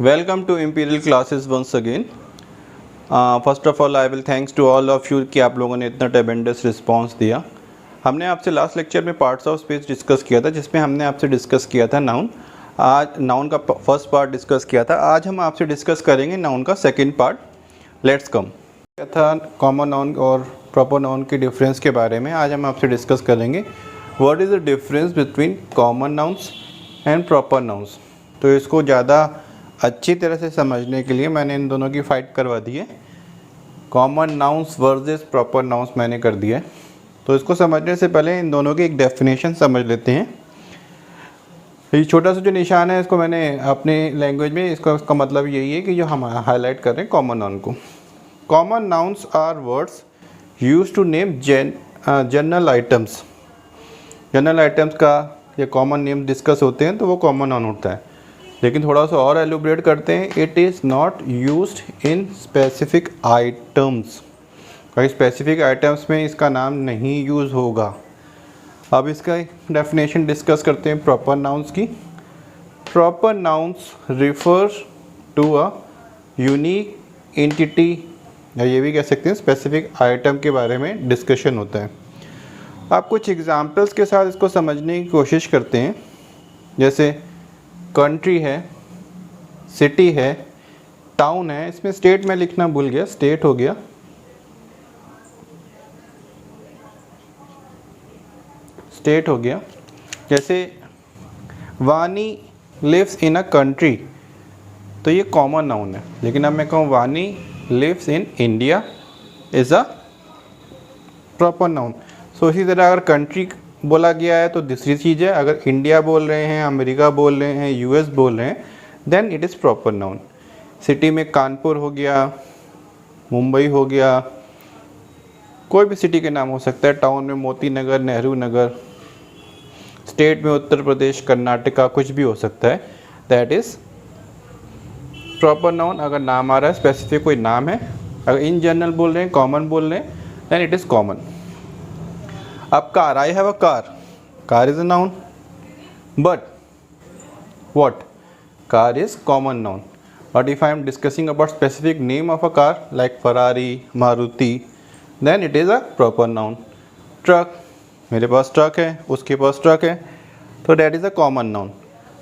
Welcome to Imperial classes once again. First of all I will thanks to all of you कि आप लोगों ने इतना ट्रेमेंडस response दिया। हमने आपसे लास्ट लेक्चर में पार्ट्स ऑफ स्पीच डिस्कस किया था, जिसमें हमने आपसे डिस्कस किया था नाउन। आज नाउन का फर्स्ट पार्ट डिस्कस किया था। आज हम आपसे डिस्कस करेंगे नाउन का सेकंड पार्ट। लेट्स कम था कॉमन नाउन और प्रॉपर नाउन के डिफरेंस के बारे में। आज हम आपसे डिस्कस करेंगे what is the difference between common nouns and proper nouns. तो इसको ज़्यादा अच्छी तरह से समझने के लिए मैंने इन दोनों की फ़ाइट करवा दी है। Common nouns versus proper nouns मैंने कर दिया है। तो इसको समझने से पहले इन दोनों की एक डेफिनेशन समझ लेते हैं। ये छोटा सा जो निशान है इसको मैंने अपने लैंग्वेज में इसका मतलब यही है कि जो हम हाईलाइट कर रहे हैं कॉमन नाउन को। Common nouns are words used to name general items. General items का या कॉमन नेम डिस्कस होते हैं तो वो कॉमन नाउन होता है। लेकिन थोड़ा सा और एलुब्रेट करते हैं, it is not used in specific items. कई स्पेसिफिक आइटम्स में इसका नाम नहीं यूज़ होगा। अब इसका डेफिनेशन डिस्कस करते हैं प्रॉपर नाउन्स की। Proper nouns refer to a unique entity, या ये भी कह सकते हैं स्पेसिफिक आइटम के बारे में डिस्कशन होता है। आप कुछ एग्जांपल्स के साथ इसको समझने की कोशिश करते हैं। जैसे कंट्री है, सिटी है, टाउन है। इसमें स्टेट में लिखना भूल गया, स्टेट हो गया। स्टेट हो गया। जैसे वानी लिव्स इन अ कंट्री, तो ये कॉमन नाउन है। लेकिन अब मैं कहूँ Vani lives in India is a proper noun. So इसी तरह अगर कंट्री बोला गया है तो दूसरी चीज़ है। अगर इंडिया बोल रहे हैं, अमेरिका बोल रहे हैं, यूएस बोल रहे हैं, then it is proper noun. City में कानपुर हो गया, मुंबई हो गया, कोई भी सिटी के नाम हो सकता है। टाउन में मोती नगर, नेहरू नगर। स्टेट में उत्तर प्रदेश, कर्नाटका, कुछ भी हो सकता है। That is proper noun. अगर नाम आ रहा है, स्पेसिफिक कोई नाम है। अगर इन जनरल बोल रहे हैं, कॉमन बोल रहे हैं, देन इट इज़ कॉमन। अब car, I have a car, car is a noun, but what? Car is common noun. But if I am discussing about specific name of a car like Ferrari, Maruti, then it is a proper noun. Truck, मेरे पास truck है, उसके पास truck है, तो that is a common noun.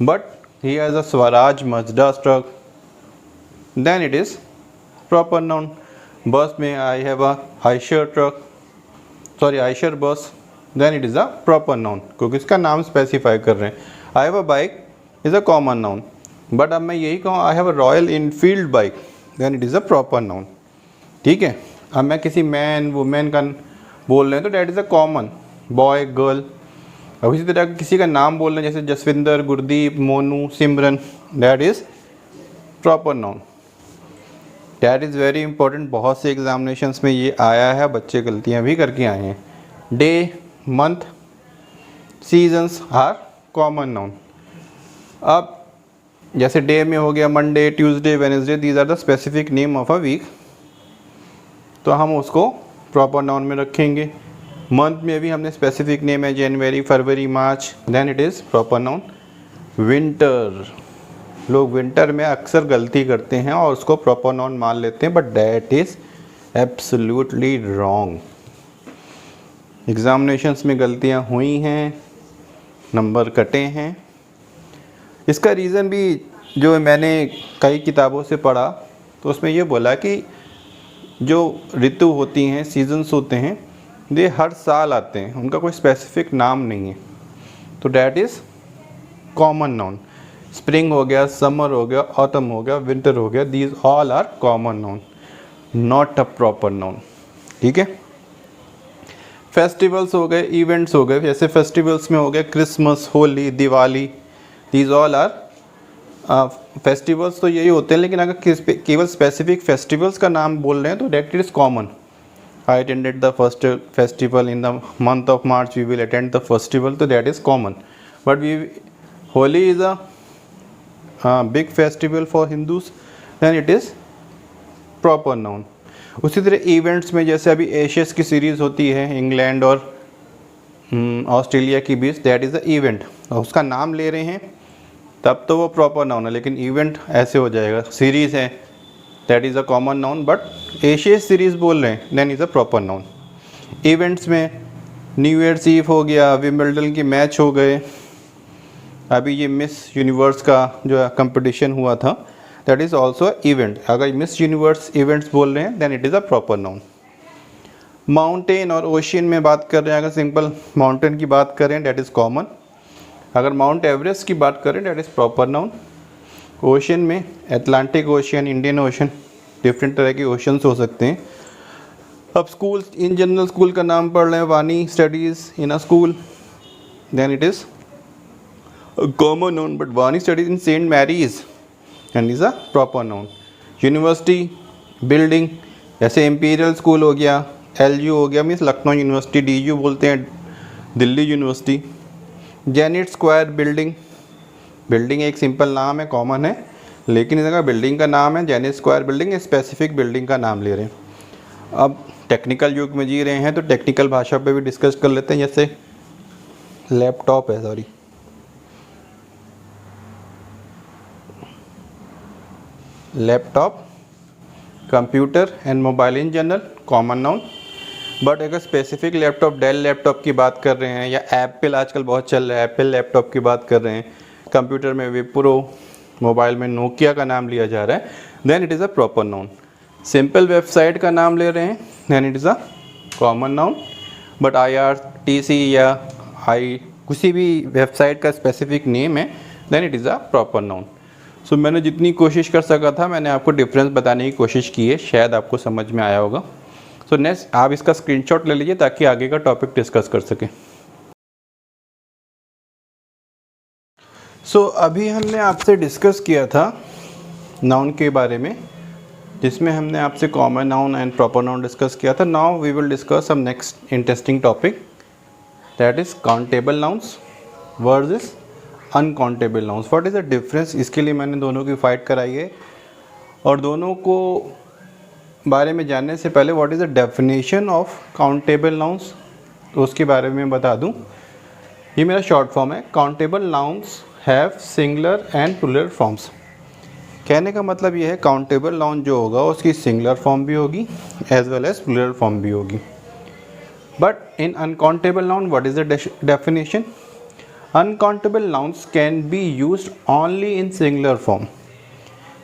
But he has a Swaraj Mazda truck, then it is proper noun. बस में I have a Eicher truck, sorry Eicher bus, then it is a proper noun, क्योंकि इसका नाम specify कर रहे हैं। I have a bike is a common noun, but अब मैं यही कहूँ I have a Royal Enfield bike, then it is a proper noun। ठीक है। अब मैं किसी मैन वुमेन का बोल रहे हैं तो that is a common, boy girl. अब इसी तरह किसी का नाम बोल रहे हैं, जैसे जसविंदर, गुरदीप, मोनू, सिमरन, that is proper noun। That is very important। बहुत से एग्जामिनेशंस में ये आया है, बच्चे गलतियाँ भी करके आए हैं। Day, month, seasons are common noun. अब जैसे डे में हो गया Monday, Tuesday, Wednesday, these are the specific name of a week, तो हम उसको प्रॉपर नाउन में रखेंगे। मंथ में भी हमने स्पेसिफिक नेम है, जनवरी, फरवरी, March, then it is proper noun. Winter, लोग विंटर में अक्सर गलती करते हैं और उसको प्रॉपर नाउन मान लेते हैं, but that is absolutely wrong. Examinations में गलतियां हुई हैं, नंबर कटे हैं। इसका रीज़न भी जो मैंने कई किताबों से पढ़ा, तो उसमें ये बोला कि जो ऋतु होती हैं, सीजन्स होते हैं, ये हर साल आते हैं, उनका कोई स्पेसिफिक नाम नहीं है, तो that is common noun. Spring हो गया, समर हो गया, ऑटम हो गया, विंटर हो गया, these all are common noun, not a proper noun. ठीक है। फेस्टिवल्स हो गए, इवेंट्स हो गए। जैसे फेस्टिवल्स में हो गया Christmas, Holi, Diwali, these all are festivals तो यही होते हैं। लेकिन अगर केवल स्पेसिफिक फेस्टिवल्स का नाम बोल रहे हैं तो that is common. I attended the first festival in the month of March, we will attend the festival, तो that is common. But Holi is a big festival for Hindus, then it is proper noun. उसी तरह events में जैसे अभी ashes की series होती है England और ऑस्ट्रेलिया के बीच, दैट इज़ द इवेंट। उसका नाम ले रहे हैं तब तो वो प्रॉपर नाउन है, लेकिन इवेंट ऐसे हो जाएगा, सीरीज़ है that is a common noun, but Ashes series बोल रहे हैं then is a proper noun. Events में न्यू ईयर्स ईव हो गया, विंबलडन के मैच हो गए, अभी ये मिस यूनिवर्स का जो कंपटीशन हुआ था दैट इज़ ऑल्सो इवेंट। अगर मिस यूनिवर्स इवेंट्स बोल रहे हैं then it is a proper noun. Mountain और ओशियन में बात कर रहे हैं, अगर सिंपल माउंटेन की बात करें दैट इज़ कॉमन, अगर माउंट एवरेस्ट की बात करें that is proper noun. Ocean में Atlantic Ocean, Indian Ocean, different तरह के ओशियंस हो सकते हैं। अब स्कूल, इन जनरल स्कूल का नाम पढ़ रहे हैं, Vani studies in a school then it is common noun, but Vani studies in Saint Mary's and is a proper noun. University, building, जैसे इम्पीरियल स्कूल हो गया, LU हो गया, मीन्स लखनऊ यूनिवर्सिटी, DU बोलते हैं Delhi university. Zenit square building, building एक simple नाम है, कॉमन है, लेकिन इसका बिल्डिंग का नाम है Zenit square building, specific building का नाम ले रहे हैं। अब टेक्निकल युग में जी रहे हैं तो टेक्निकल भाषा पे भी डिस्कस कर लेते हैं, जैसे लैपटॉप है, sorry laptop, computer and mobile in general common noun, but अगर स्पेसिफिक लैपटॉप, डेल लैपटॉप की बात कर रहे हैं, या एप्पल आजकल बहुत चल रहा है, एप्पल लैपटॉप की बात कर रहे हैं, कंप्यूटर में विप्रो, मोबाइल में नोकिया का नाम लिया जा रहा है, then it is a proper noun. Simple website का नाम ले रहे हैं then it is a common noun, but IRTC या किसी भी वेबसाइट का स्पेसिफिक नेम है then it is a proper noun. So मैंने जितनी कोशिश कर सका था मैंने आपको डिफरेंस बताने की कोशिश की है, शायद आपको समझ में आया होगा। सो नेक्स्ट आप इसका स्क्रीनशॉट ले लीजिए ताकि आगे का टॉपिक डिस्कस कर सकें। सो अभी हमने आपसे डिस्कस किया था नाउन के बारे में, जिसमें हमने आपसे common noun and proper noun discuss किया था। Now we will discuss some next interesting topic that is countable nouns versus uncountable nouns. What is the difference, इसके लिए मैंने दोनों की फाइट कराई है, और दोनों को बारे में जानने से पहले what is the definition of countable nouns, तो उसके बारे में बता दूं। ये मेरा शॉर्ट फॉर्म है, countable nouns have singular and plural forms. कहने का मतलब ये है काउंटेबल नाउन जो होगा उसकी सिंगुलर फॉर्म भी होगी as well as plural form भी होगी। But in uncountable noun what is the definition, uncountable nouns can be used only in singular form.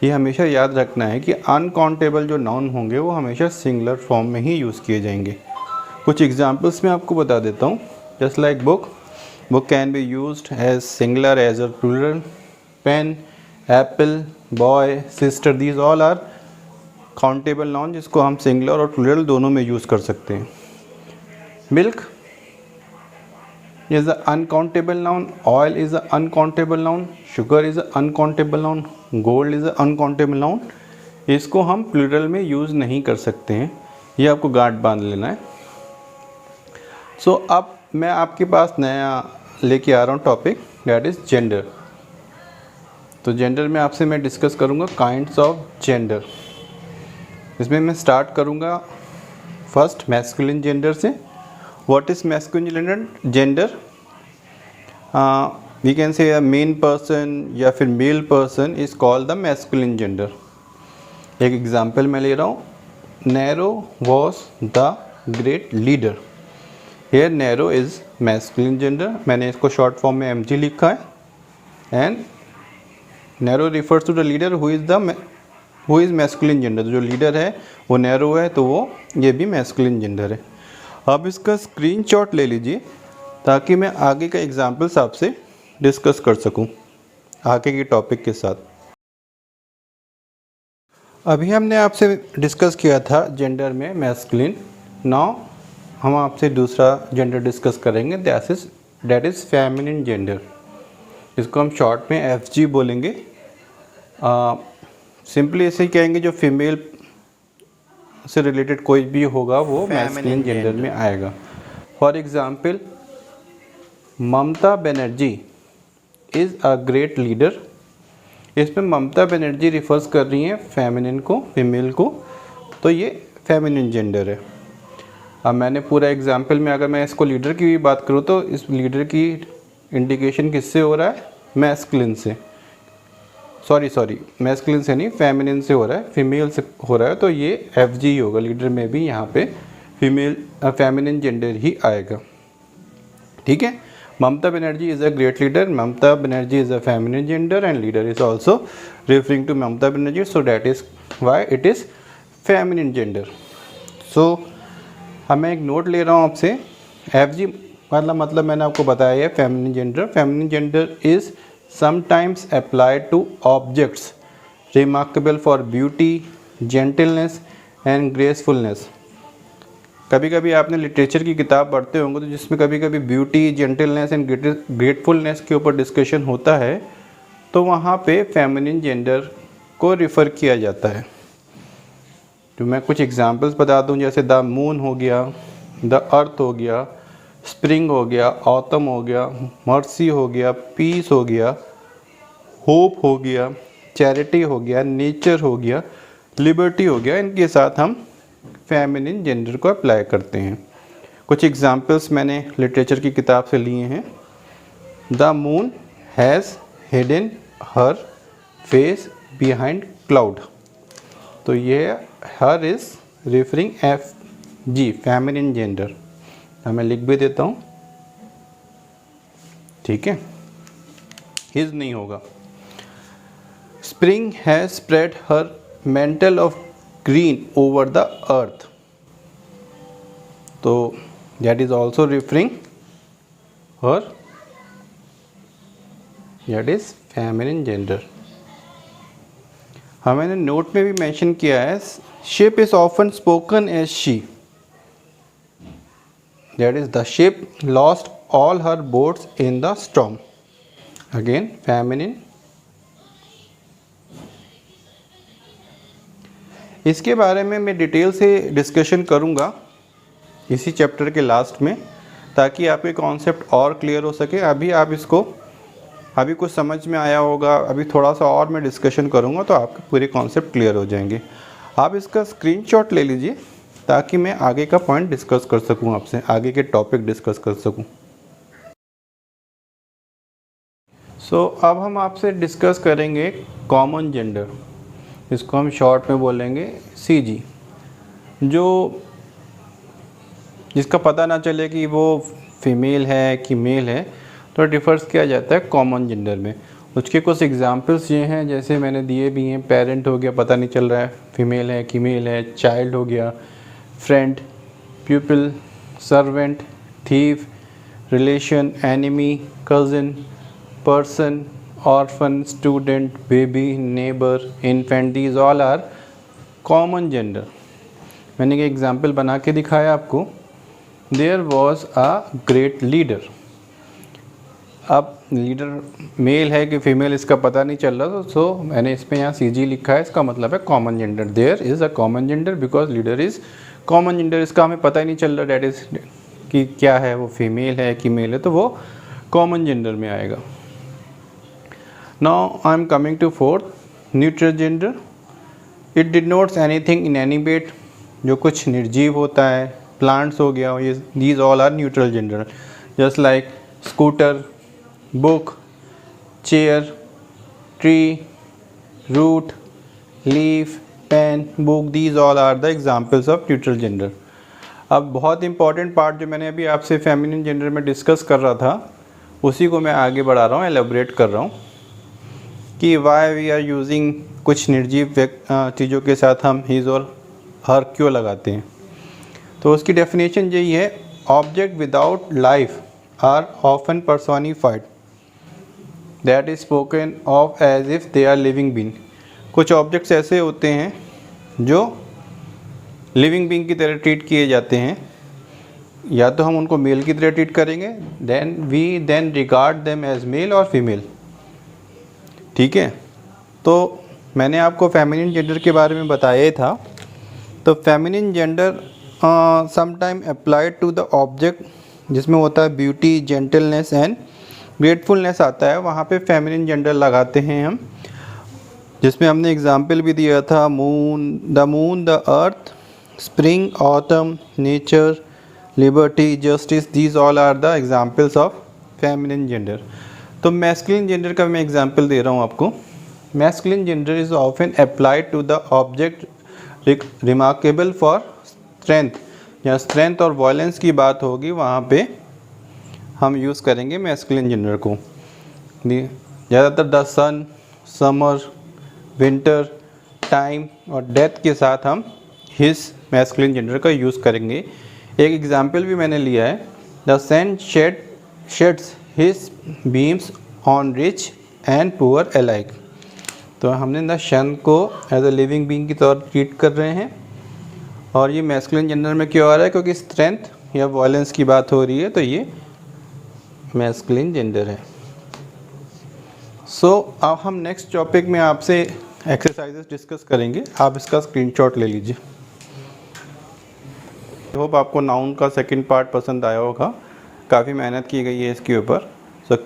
ये हमेशा याद रखना है कि अनकाउंटेबल जो नाउन होंगे वो हमेशा सिंगुलर फॉर्म में ही यूज़ किए जाएंगे। कुछ एग्जांपल्स मैं आपको बता देता हूँ, just like book can be used as singular as a plural, pen, apple, boy, sister, these all are countable noun जिसको हम सिंगुलर और प्लूरल दोनों में यूज़ कर सकते हैं। Milk is an uncountable noun, oil is an uncountable noun, sugar is an uncountable noun, gold is an uncountable noun। इसको हम प्लूरल में यूज़ नहीं कर सकते हैं, ये आपको गांठ बांध लेना है। सो अब मैं आपके पास नया लेके आ रहा हूँ टॉपिक दैट इज़ जेंडर। तो जेंडर में आपसे मैं डिस्कस करूँगा काइंड्स ऑफ जेंडर। इसमें मैं स्टार्ट करूँगा फर्स्ट मैस्कुलिन जेंडर से। What is masculine gender? We can say a men person या फिर male person is called the masculine gender. एक एग्जाम्पल मैं ले रहा हूँ, Nero was the great leader. Here Nero is masculine gender, मैंने इसको शॉर्ट फॉर्म में MG लिखा है, and Nero refers to the leader who is masculine gender. जो लीडर है वो नैरो है तो वो ये भी मैस्कुलिन जेंडर है। आप इसका स्क्रीनशॉट ले लीजिए ताकि मैं आगे का एग्जाम्पल्स आपसे डिस्कस कर सकूं आगे के टॉपिक के साथ। अभी हमने आपसे डिस्कस किया था जेंडर में मैस्कुलिन, नाउ हम आपसे दूसरा जेंडर डिस्कस करेंगे दैट इज़ फेमिनिन जेंडर। इसको हम शॉर्ट में FG बोलेंगे। सिंपली ऐसे ही कहेंगे जो फीमेल से रिलेटेड कोई भी होगा वो मैस्कुलिन जेंडर में आएगा। For example Mamata Banerjee is a great leader. इसमें ममता बनर्जी रिफर्स कर रही हैं फेमिनिन को, फीमेल को, तो ये फेमिनिन जेंडर है। अब मैंने पूरा एग्जाम्पल में अगर मैं इसको लीडर की भी बात करूँ तो इस लीडर की इंडिकेशन किससे हो रहा है, मैस्कुलिन से। सॉरी मैस्कुलिन से नहीं, फेमिनिन से हो रहा है, फीमेल से हो रहा है, तो ये FG ही होगा। लीडर में भी यहाँ पे फीमेल फेमिनिन जेंडर ही आएगा। ठीक है, Mamata Banerjee is a great leader, Mamata Banerjee is a feminine gender and leader is also referring to Mamata Banerjee, so that is why it is feminine gender. So अब मैं एक नोट ले रहा हूँ आपसे, FG मतलब मैंने आपको बताया है feminine gender. Feminine gender is sometimes applied to objects remarkable for beauty, gentleness and gracefulness। कभी कभी आपने लिटरेचर की किताब पढ़ते होंगे तो जिसमें कभी कभी ब्यूटी, जेंटलनेस एंड ग्रेटफुलनेस के ऊपर डिस्कशन होता है, तो वहाँ पे फेमिनिन जेंडर को रिफ़र किया जाता है। तो मैं कुछ एग्जांपल्स बता दूं, जैसे द मून हो गया, द अर्थ हो गया, स्प्रिंग हो गया, ऑटम हो गया, मर्सी हो गया, पीस हो गया, होप हो गया, चैरिटी हो गया, नेचर हो गया, लिबर्टी हो गया। इनके साथ हम फेमिनिन जेंडर को अप्लाई करते हैं। कुछ एग्जांपल्स मैंने लिटरेचर की किताब से लिए हैं। The moon has hidden her face behind cloud, तो ये हर is referring FG feminine gender. मैं लिख भी देता हूँ, ठीक है, हिज नहीं होगा। Spring has spread her mantle of green over the earth, तो that is also referring her, that is feminine gender. हाँ, मैंने नोट में भी मेंशन किया है, ship is often spoken as she, that is the ship lost all her boats in the storm, again feminine। इसके बारे में मैं डिटेल से डिस्कशन करूँगा इसी चैप्टर के लास्ट में, ताकि आपके कॉन्सेप्ट और क्लियर हो सके। अभी आप इसको अभी कुछ समझ में आया होगा, अभी थोड़ा सा और मैं डिस्कशन करूँगा तो आपके पूरे कॉन्सेप्ट क्लियर हो जाएंगे। आप इसका स्क्रीनशॉट ले लीजिए ताकि मैं आगे का पॉइंट डिस्कस कर सकूं, आपसे आगे के टॉपिक डिस्कस कर सकूं। सो अब हम आपसे डिस्कस करेंगे कॉमन जेंडर, इसको हम शॉर्ट में बोलेंगे CG, जो जिसका पता ना चले कि वो फीमेल है कि मेल है, तो डिफर्स किया जाता है कॉमन जेंडर में। उसके कुछ एग्जांपल्स ये हैं, जैसे मैंने दिए भी हैं, पेरेंट हो गया, पता नहीं चल रहा है फीमेल है कि मेल है, चाइल्ड हो गया, friend, pupil, servant, thief, relation, enemy, cousin, person, orphan, student, baby, neighbour, infant, these all are common gender. मैंने एक एग्जाम्पल बना के दिखाया आपको, there was a great leader. अब लीडर मेल है कि फीमेल इसका पता नहीं चल रहा, तो सो मैंने इस पर यहाँ CG लिखा है, इसका मतलब है common gender. There is a common gender because leader is common gender, इसका हमें पता ही नहीं चल रहा डैट इज़ कि क्या है, वो फीमेल है कि मेल है, तो वो कॉमन जेंडर में आएगा। Now I am coming to fourth, neutral gender. It denotes anything inanimate, जो कुछ निर्जीव होता है, प्लांट्स हो गया, ये these all are neutral gender, just like scooter, book, chair, tree, root, leaf, pen, book, these all are the examples of neutral gender. अब बहुत इंपॉर्टेंट पार्ट जो मैंने अभी आपसे फेमिनिन जेंडर में डिस्कस कर रहा था, उसी को मैं आगे बढ़ा रहा हूँ, एलेबोरेट कर रहा हूँ कि वाई वी आर यूजिंग कुछ निर्जीव चीज़ों के साथ हम हिज और हर क्यों लगाते हैं। तो उसकी डेफिनेशन यही है, object without life are often personified, that is spoken of as if they are living being. कुछ ऑब्जेक्ट्स ऐसे होते हैं जो लिविंग बीइंग की तरह ट्रीट किए जाते हैं, या तो हम उनको मेल की तरह ट्रीट करेंगे, then regard them as male और फीमेल। ठीक है, तो मैंने आपको फेमिनिन जेंडर के बारे में बताया ही था। तो feminine gender sometime applied to the object, जिसमें होता है ब्यूटी, जेंटलनेस एंड ग्रेटफुलनेस आता है, वहाँ पे फेमिनिन जेंडर लगाते हैं हम, जिसमें हमने एग्जाम्पल भी दिया था, moon, the earth, spring, autumn, nature, liberty, justice, these all are the examples of feminine gender. तो मैस्कुलिन जेंडर का मैं एग्जाम्पल दे रहा हूँ आपको। Masculine gender is often applied to the object remarkable for strength. जहाँ स्ट्रेंथ और violence की बात होगी वहाँ पे हम यूज़ करेंगे मैस्कुलिन जेंडर को। ज़्यादातर the sun, summer, winter, time और डेथ के साथ हम हिज मैस्कुलिन जेंडर का यूज़ करेंगे। एक एग्जाम्पल भी मैंने लिया है, the sun sheds his beams on rich and poor alike. तो हमने द सन को एज अ लिविंग बीइंग की तरह ट्रीट कर रहे हैं। और ये मैस्कुलिन जेंडर में क्यों आ रहा है? क्योंकि स्ट्रेंथ या वायलेंस की बात हो रही है, तो ये मैस्कुलिन जेंडर है। अब हम नेक्स्ट टॉपिक में आपसे एक्सरसाइजेस डिस्कस करेंगे। आप इसका स्क्रीनशॉट ले लीजिए। होप आपको नाउन का सेकंड पार्ट पसंद आया होगा। काफ़ी मेहनत की गई है इसके ऊपर। So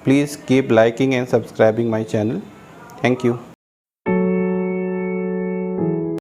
please keep liking and subscribing my channel. Thank you.